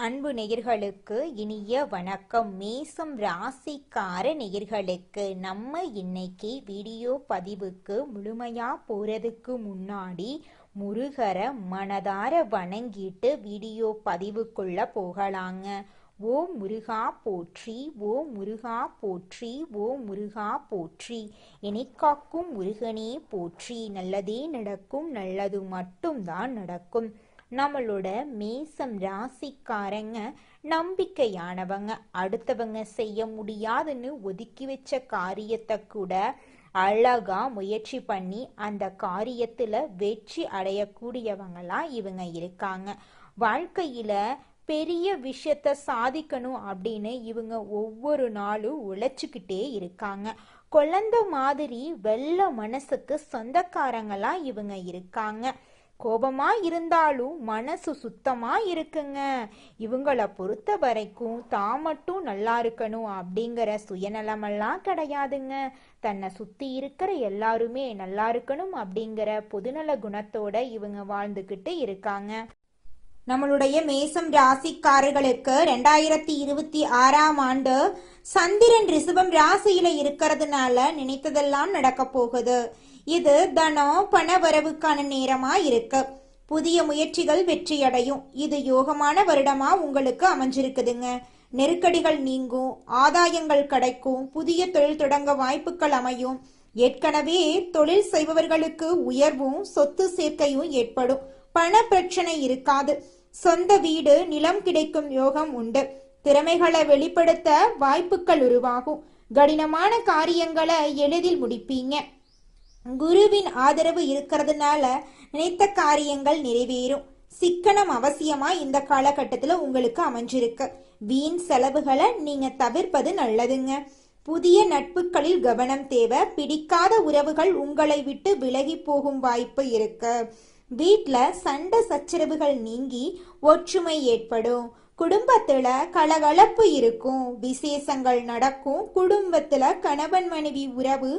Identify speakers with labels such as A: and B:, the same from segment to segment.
A: அன்பு நேயர்களுக்கு இனிய வணக்கம். மேசம் ராசிக்கார நேயர்களுக்கு நம்ம இன்னைக்கு வீடியோ பதிவுக்கு முழுமையா போறதுக்கு முன்னாடி முருகரை மனதார வணங்கிட்டு வீடியோ பதிவுக்குள்ள போகலாங்க. ஓ முருகா போற்றி, ஓ முருகா போற்றி, ஓ முருகா போற்றி, காக்கும் முருகனே போற்றி. நல்லதே நடக்கும், நல்லது மட்டும்தான் நடக்கும். நம்மளோட மேசம் ராசிக்காரங்க நம்பிக்கையானவங்க. அடுத்தவங்க செய்ய முடியாதுன்னு ஒதுக்கி வச்ச காரியத்தை கூட அழகா முயற்சி பண்ணி அந்த காரியத்துல வெற்றி அடையக்கூடியவங்களா இவங்க இருக்காங்க. வாழ்க்கையில பெரிய விஷயத்த சாதிக்கணும் அப்படின்னு இவங்க ஒவ்வொரு நாளும் உழைச்சுக்கிட்டே இருக்காங்க. குழந்தை மாதிரி வெள்ள மனசுக்கு சொந்தக்காரங்களா இவங்க இருக்காங்க. கோபமா இருந்தாலும் மனசு சுத்தமா இருக்குங்க. இவங்கள பொறுத்த வரைக்கும் தான் மட்டும் நல்லா இருக்கணும் அப்படிங்கிற சுயநலமெல்லாம் கிடையாதுங்க. தன்னை சுத்தி இருக்கிற எல்லாருமே நல்லா இருக்கணும் அப்படிங்கிற பொதுநல குணத்தோட இவங்க வாழ்ந்துகிட்டு இருக்காங்க. நம்மளுடைய மேசம் ராசிக்காரர்களுக்கு 2026ஆம் ஆண்டு சந்திரன் ரிஷபம் ராசியில இருக்கிறதுனால நினைத்ததெல்லாம் நடக்க போகுது. இது தனம் பண வரவுக்கான நேரமா இருக்கு. புதிய முயற்சிகள் வெற்றியடையும். இது யோகமான வருடமா உங்களுக்கு அமைஞ்சிருக்குதுங்க. நெருக்கடிகள் நீங்கும், ஆதாயங்கள் கிடைக்கும், புதிய தொழில் தொடங்க வாய்ப்புகள் அமையும். ஏற்கனவே தொழில் செய்பவர்களுக்கு உயர்வும் சொத்து சேர்க்கையும் ஏற்படும். பண பிரச்சனை இருக்காது. சொந்த வீடு நிலம் கிடைக்கும் யோகம் உண்டு. திறமைகளை வெளிப்படுத்த வாய்ப்புகள் உருவாகும். கடினமான காரியங்களை எளிதில் முடிப்பீங்க. குருவின் ஆதரவு இருக்கிறதுனால நினைத்த காரியங்கள் நிறைவேறும். சிக்கனம் அவசியமா இந்த காலகட்டத்துல உங்களுக்கு அமைஞ்சிருக்கு. வீண் செலவுகளை நீங்க தவிர்ப்பது நல்லதுங்க. புதிய நட்புகளில் கவனம் தேவை. பிடிக்காத உறவுகள் உங்களை விட்டு விலகி போகும் வாய்ப்பு இருக்கு. வீட்ல சண்டை சச்சரவுகள் நீங்கி ஒற்றுமை ஏற்படும். குடும்பத்துல கலகலப்பு இருக்கும். விசேஷங்கள் நடக்கும். குடும்பத்துல கணவன் மனைவி உறவு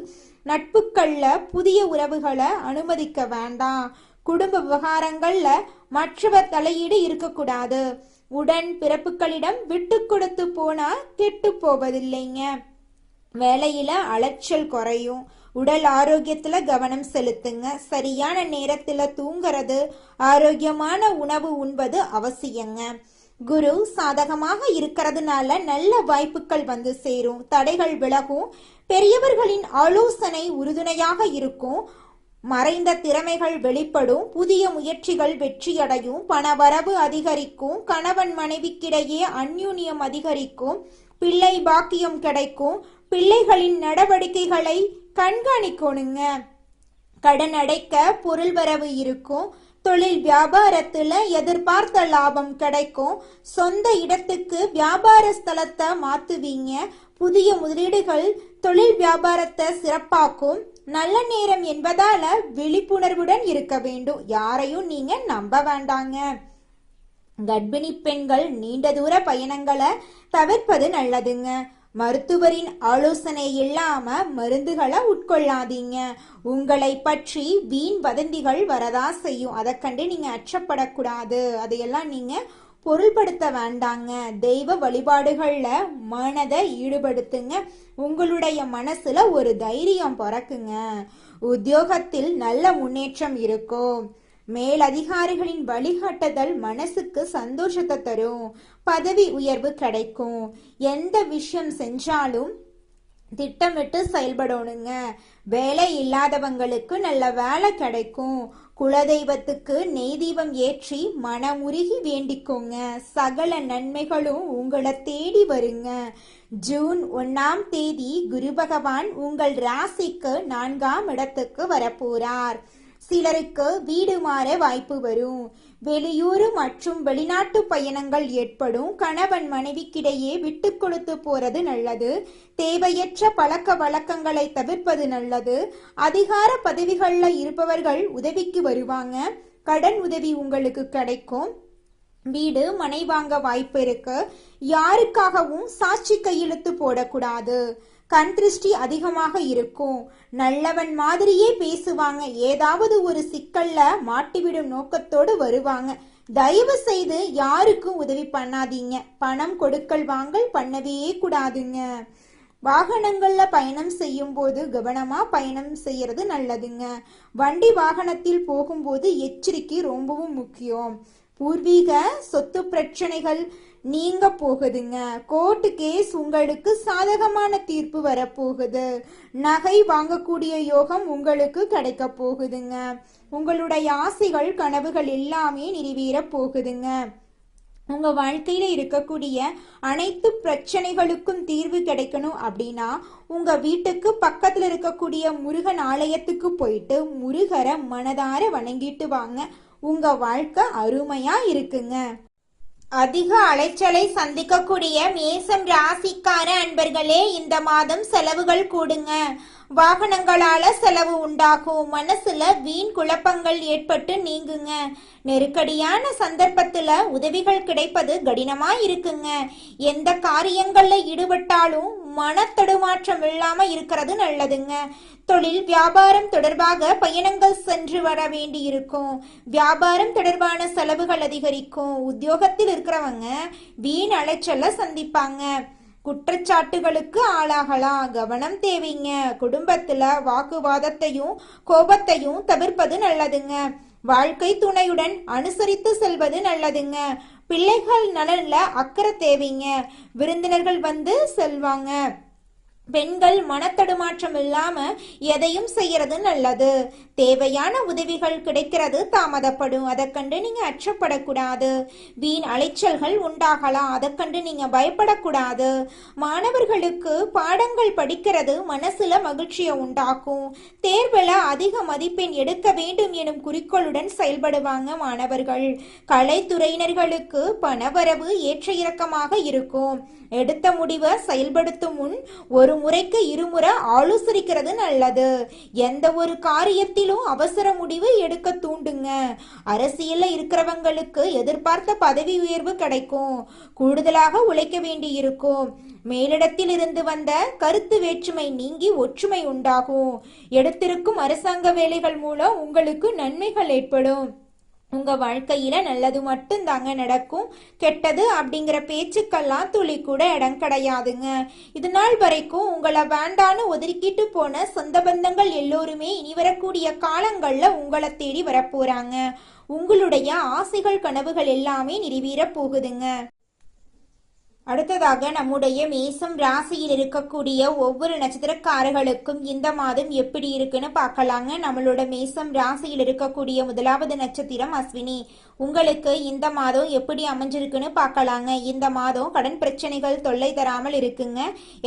A: நட்புகள்ல புதிய உறவுகளை அனுமதிக்க வேண்டாம். குடும்ப விவகாரங்கள்ல மற்றவர் தலையீடு இருக்கக்கூடாது. உடன் பிறப்புகளிடம் விட்டு கொடுத்து போனா கெட்டு போவதில்லைங்க. வேலையில அலைச்சல் குறையும். உடல் ஆரோக்கியத்துல கவனம் செலுத்துங்க. சரியான நேரத்துல தூங்குறது, ஆரோக்கியமான உணவு உண்பது அவசியங்க. குரு சாதகமாக இருக்கிறதுனால நல்ல வாய்ப்புகள் வந்து சேரும். தடைகள் விலகும். பெரியவர்களின் ஆலோசனை உறுதுணையாக இருக்கும். மறைந்த திறமைகள் வெளிப்படும். புதிய முயற்சிகள் வெற்றியடையும். பணவரவு அதிகரிக்கும். கணவன் மனைவிக்கிடையே அந்யூன்யம் அதிகரிக்கும். பிள்ளை பாக்கியம் கிடைக்கும். பிள்ளைகளின் நடவடிக்கைகளை கண்காணிக்கணுங்க. கடன் அடைக்க பொருள் வரவு இருக்கும். தொழில் வியாபாரத்துல எதிர்பார்த்த லாபம் கிடைக்கும். சொந்த இடத்துக்கு வியாபார ஸ்தலத்தை மாத்துவீங்க. புதிய முதலீடுகள் தொழில் வியாபாரத்தை சிறப்பாக்கும். நல்ல நேரம் என்பதால விழிப்புணர்வுடன் இருக்க வேண்டும். யாரையும் நீங்க நம்ப வேண்டாங்க. கர்ப்பிணி பெண்கள் நீண்ட தூர பயணங்களை தவிர்ப்பது நல்லதுங்க. மருத்துவரின் ஆலோசனை இல்லாம மருந்துகளை உட்கொள்ளாதீங்க. உங்களை பற்றி வீண் வதந்திகள் வரதா செய்யும். அதை கண்டு நீங்க அச்சப்படக்கூடாது. அதையெல்லாம் நீங்க பொருள்படுத்த வேண்டாங்க. தெய்வ வழிபாடுகள்ல மனதை ஈடுபடுத்துங்க. உங்களுடைய மனசுல ஒரு தைரியம் பிறக்குங்க. உத்தியோகத்தில் நல்ல முன்னேற்றம் இருக்கும். மேலதிகாரிகளின் வழிகாட்டுதல் மனசுக்கு சந்தோஷத்தை தரும். பதவி உயர்வு கிடைக்கும். எந்த விஷயம் செஞ்சாலும் திட்டமிட்டு செயல்படணுங்க. வேலை இல்லாதவங்களுக்கு நல்ல வேலை கிடைக்கும். குலதெய்வத்துக்கு நெய் தீபம் ஏற்றி மனமுருகி வேண்டிக்கோங்க. சகல நன்மைகளும் உங்களை தேடி வருங்க. ஜூன் 1ஆம் தேதி குரு பகவான் உங்கள் ராசிக்கு 4ஆம் இடத்துக்கு வரப்போறார். சிலருக்கு வீடு மாற வாய்ப்பு வரும். வெளியூர் மற்றும் வெளிநாட்டு பயணங்கள் ஏற்படும். கணவன் மனைவிக்கிடையே விட்டு கொடுத்து போறது நல்லது. தேவையற்ற பழக்க வழக்கங்களை தவிர்ப்பது நல்லது. அதிகார பதவிகள்ல இருப்பவர்கள் உதவிக்கு வருவாங்க. கடன் உதவி உங்களுக்கு கிடைக்கும். வீடு மனை வாங்க வாய்ப்பு இருக்கு. யாருக்காகவும் சாட்சி கையெழுத்து போடக்கூடாது. கண் திருஷ்டி அதிகமாக இருக்கும். நல்லவன் மாதிரியே பேசுவாங்க. ஏதாவது ஒரு சிக்கல்ல மாட்டிவிடும் நோக்கத்தோடு வருவாங்க. தயவு செய்து யாருக்கும் உதவி பண்ணாதீங்க. பணம் கொடுக்கல் வாங்கல் பண்ணவே கூடாதுங்க. வாகனங்கள்ல பயணம் செய்யும் போது கவனமா பயணம் செய்யறது நல்லதுங்க. வண்டி வாகனத்தில் போகும்போது எச்சரிக்கை ரொம்பவும் முக்கியம். பூர்வீக சொத்து பிரச்சனைகள் நீங்க போகுதுங்க. கோர்ட்டு கேஸ் உங்களுக்கு சாதகமான தீர்ப்பு வரப்போகுது. நகை வாங்கக்கூடிய யோகம் உங்களுக்கு கிடைக்க போகுதுங்க. உங்களுடைய ஆசைகள் கனவுகள் எல்லாமே நிறைவேற போகுதுங்க. உங்க வாழ்க்கையில இருக்கக்கூடிய அனைத்து பிரச்சனைகளுக்கும் தீர்வு கிடைக்கணும் அப்படின்னா உங்க வீட்டுக்கு பக்கத்துல இருக்கக்கூடிய முருகன் ஆலயத்துக்கு போயிட்டு முருகரை மனதார வணங்கிட்டு வாங்க. உங்க வாழ்க்கை அருமையா இருக்குங்க. அதிக அலைச்சலை சந்திக்கக்கூடிய மேசம் ராசிக்கார அன்பர்களே, இந்த மாதம் செலவுகள் கூடுங்க. வாகனங்களால செலவு உண்டாகும். மனசுல வீண் குழப்பங்கள் ஏற்பட்டு நீங்குங்க. நெருக்கடியான சந்தர்ப்பத்துல உதவிகள் கிடைப்பது கடினமா இருக்குங்க. எந்த காரியங்கள்ல ஈடுபட்டாலும் மனத்தடுமாற்றம் இல்லாம இருக்கிறது நல்லதுங்க. தொழில் வியாபாரம் தொடர்பாக பயணங்கள் சென்று வர வேண்டி இருக்கும். வியாபாரம் தொடர்பான செலவுகள் அதிகரிக்கும். உத்தியோகத்தில் இருக்கிறவங்க வீண் அலைச்சல சந்திப்பாங்க. குற்றச்சாட்டுகளுக்கு ஆளாகலாம். கவனம் தேவைங்க. குடும்பத்துல வாக்குவாதத்தையும் கோபத்தையும் தவிர்ப்பது நல்லதுங்க. வாழ்க்கை துணையுடன் அனுசரித்து செல்வது நல்லதுங்க. பிள்ளைகள் நலன்ல அக்கறை தேவைங்க. விருந்தினர்கள் வந்து செல்வாங்க. பெண்கள் மனத்தடுமாற்றம் இல்லாம எதையும் செய்யறது நல்லது. தேவையான உதவிகள் கிடைக்கிறது தாமதப்படும். அதை கண்டு நீங்க அச்சப்படக்கூடாது. வீண் அலைச்சல்கள் உண்டாகலாம். அதை கண்டு நீங்க பயப்படக்கூடாது. மாணவர்களுக்கு பாடங்கள் படிக்கிறது மனசுல மகிழ்ச்சியை உண்டாக்கும். தேர்வுல அதிக மதிப்பெண் எடுக்க வேண்டும் எனும் குறிக்கோளுடன் செயல்படுவாங்க மாணவர்கள். கலைத்துறையினர்களுக்கு பணவரவு ஏற்ற இறக்கமாக இருக்கும். எடுத்த முடிவை செயல்படுத்தும் முன் ஒரு முறைக்கு இருமுறை ஆலோசிக்கிறது நல்லது. எந்த ஒரு காரியத்திலும் அவசர முடிவு எடுக்க தூண்டுங்க. அரசியல்ல இருக்கிறவங்களுக்கு எதிர்பார்த்த பதவி உயர்வு கிடைக்கும். கூடுதலாக உழைக்க வேண்டி இருக்கும். மேலிடத்தில் இருந்து வந்த கருத்து வேற்றுமை நீங்கி ஒற்றுமை உண்டாகும். எடுத்திருக்கும் அரசாங்க வேலைகள் மூலம் உங்களுக்கு நன்மைகள் ஏற்படும். உங்க வாழ்க்கையில நல்லது மட்டும் தாங்க நடக்கும். கெட்டது அப்படிங்கிற பேச்சுக்கெல்லாம் துளி கூட இடம் கிடையாதுங்க. இது நாள் வரைக்கும் உங்களை வேண்டான்னு ஒதுக்கிட்டு போன சொந்த பந்தங்கள் எல்லோருமே இனி வரக்கூடிய காலங்கள்ல உங்களை தேடி வரப்போறாங்க. உங்களுடைய ஆசைகள் கனவுகள் எல்லாமே நிறைவேற போகுதுங்க. அடுத்ததாக நம்முடைய மேசம் ராசியில் இருக்கக்கூடிய ஒவ்வொரு நட்சத்திரக்காரர்களுக்கும் இந்த மாதம் எப்படி இருக்குன்னு பார்க்கலாங்க. நம்மளோட மேசம் ராசியில் இருக்கக்கூடிய முதலாவது நட்சத்திரம் அஸ்வினி. உங்களுக்கு இந்த மாதம் எப்படி அமைஞ்சிருக்குன்னு பார்க்கலாங்க. இந்த மாதம் கடன் பிரச்சனைகள் தொல்லை தராமல் இருக்குங்க.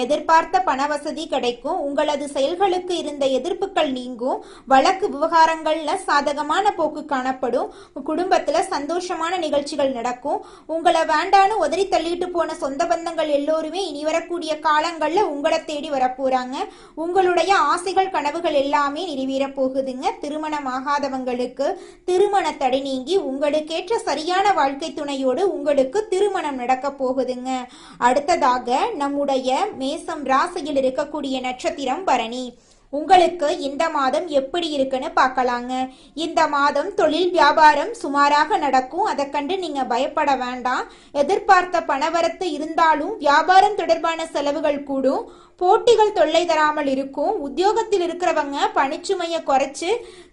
A: எதிர்பார்த்த பண வசதி கிடைக்கும். உங்களது செயல்களுக்கு இருந்த எதிர்ப்புகள் நீங்கும். வழக்கு விவகாரங்கள்ல சாதகமான போக்கு காணப்படும். குடும்பத்துல சந்தோஷமான நிகழ்ச்சிகள் நடக்கும். உங்களை வேண்டான்னு உதறி தள்ளிட்டு போன சொந்த பந்தங்கள் எல்லோருமே இனி வரக்கூடிய காலங்கள்ல உங்களை தேடி வரப்போறாங்க. உங்களுடைய ஆசைகள் கனவுகள் எல்லாமே நிறைவேற போகுதுங்க. திருமணம் ஆகாதவங்களுக்கு திருமண தடை நீங்கி உங்களுக்கேற்ற சரியான வாழ்க்கை துணையோடு உங்களுக்கு திருமணம் நடக்க போகுதுங்க. அடுத்ததாக நம்முடைய மேசம் ராசியில் இருக்கக்கூடிய நட்சத்திரம் பரணி. உங்களுக்கு இந்த மாதம் எப்படி இருக்குன்னு பார்க்கலாங்க. இந்த மாதம் தொழில் வியாபாரம் சுமாராக நடக்கும். அதை கண்டு நீங்க பயப்பட வேண்டாம். எதிர்பார்த்த பணவரத்து இருந்தாலும் வியாபாரம் தொடர்பான செலவுகள் கூடும். போட்டிகள் தொல்லை தராமல் இருக்கும். உத்தியோகத்தில் இருக்கிறவங்க பணிச்சுமையை குறைச்சு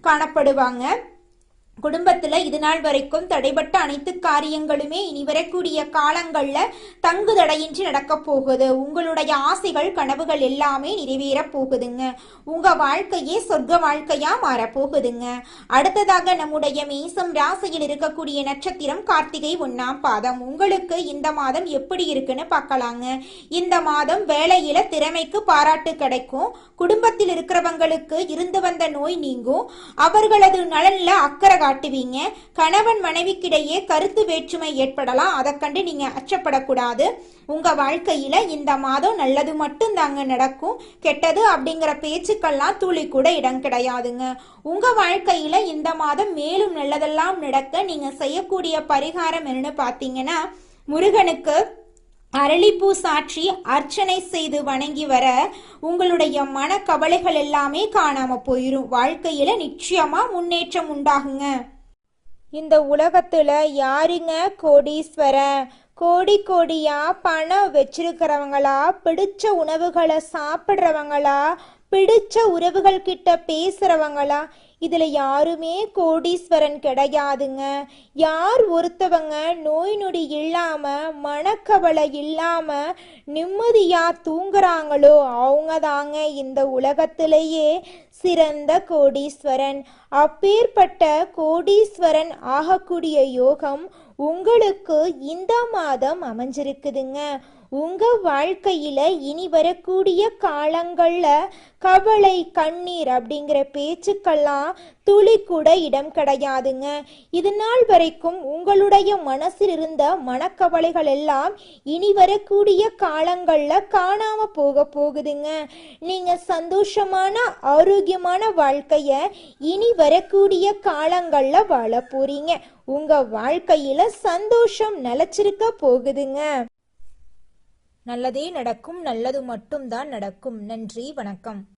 A: காணப்படுவாங்க. குடும்பத்துல இது நாள் வரைக்கும் தடைபட்ட அனைத்து காரியங்களுமே இனி வரக்கூடிய காலங்கள்ல தங்கு தடையின்றி நடக்க போகுது. உங்களுடைய ஆசைகள் கனவுகள் எல்லாமே நிறைவேற போகுதுங்க. உங்க வாழ்க்கையே சொர்க்க வாழ்க்கையா மாறப்போகுதுங்க. அடுத்ததாக நம்முடைய மேசம் ராசியில் இருக்கக்கூடிய நட்சத்திரம் கார்த்திகை 1ஆம் பாதம். உங்களுக்கு இந்த மாதம் எப்படி இருக்குன்னு பார்க்கலாங்க. இந்த மாதம் வேலையில திறமைக்கு பாராட்டு கிடைக்கும். குடும்பத்தில் இருக்கிறவங்களுக்கு இருந்து வந்த நோய் நீங்கும். அவர்களது நலன்ல அக்கறை காட்டுவீங்க. கணவன் மனைவிக்கிடையே கருத்து வேற்றுமை ஏற்படலாம். அதை கண்டு நீங்க அச்சப்படக்கூடாது. உங்க வாழ்க்கையில இந்த மாதம் நல்லது மட்டும் தாங்க நடக்கும். கெட்டது அப்படிங்கிற பேச்சுக்கெல்லாம் துளி கூட இடம் கிடையாதுங்க. உங்க வாழ்க்கையில இந்த மாதம் மேலும் நல்லதெல்லாம் நடக்க நீங்க செய்யக்கூடிய பரிகாரம் என்னன்னு பாத்தீங்கன்னா, முருகனுக்கு அரளிப்பூ சாற்றி அர்ச்சனை செய்து வணங்கி வர உங்களுடைய மன கவலைகள் எல்லாமே காணாம போயிரும். வாழ்க்கையில நிச்சயமா முன்னேற்றம் உண்டாகுங்க. இந்த உலகத்துல யாருங்க கோடீஸ்வரன்? கோடி கோடியா பணம் வச்சிருக்கிறவங்களா, பிடிச்ச உணவுகளை சாப்பிட்றவங்களா, பிடிச்ச உறவுகள் கிட்ட பேசுறவங்களா? இதுல யாருமே கோடீஸ்வரன் கிடையாதுங்க. யார் ஒருத்தவங்க நோய் நொடி இல்லாம, மனக்கவலை இல்லாம நிம்மதியா தூங்குறாங்களோ அவங்க தாங்க இந்த உலகத்திலேயே சிறந்த கோடீஸ்வரன். அப்பேற்பட்ட கோடீஸ்வரன் ஆகக்கூடிய யோகம் உங்களுக்கு இந்த மாதம் அமைஞ்சிருக்குதுங்க. உங்க வாழ்க்கையில இனி வரக்கூடிய காலங்கள்ல கவலை, கண்ணீர் அப்படிங்கிற பேச்சுக்கெல்லாம் துளி கூட இடம் கிடையாதுங்க. இது நாள் வரைக்கும் உங்களுடைய மனசில் இருந்த மனக்கவலைகள் எல்லாம் இனி வரக்கூடிய காலங்கள்ல காணாம போகுதுங்க. நீங்க சந்தோஷமான ஆரோக்கியமான வாழ்க்கைய இனி வரக்கூடிய காலங்கள்ல வாழ போறீங்க. உங்க வாழ்க்கையில சந்தோஷம் நிலைச்சிருக்க போகுதுங்க. நல்லதே நடக்கும், நல்லது மட்டும்தான் நடக்கும். நன்றி, வணக்கம்.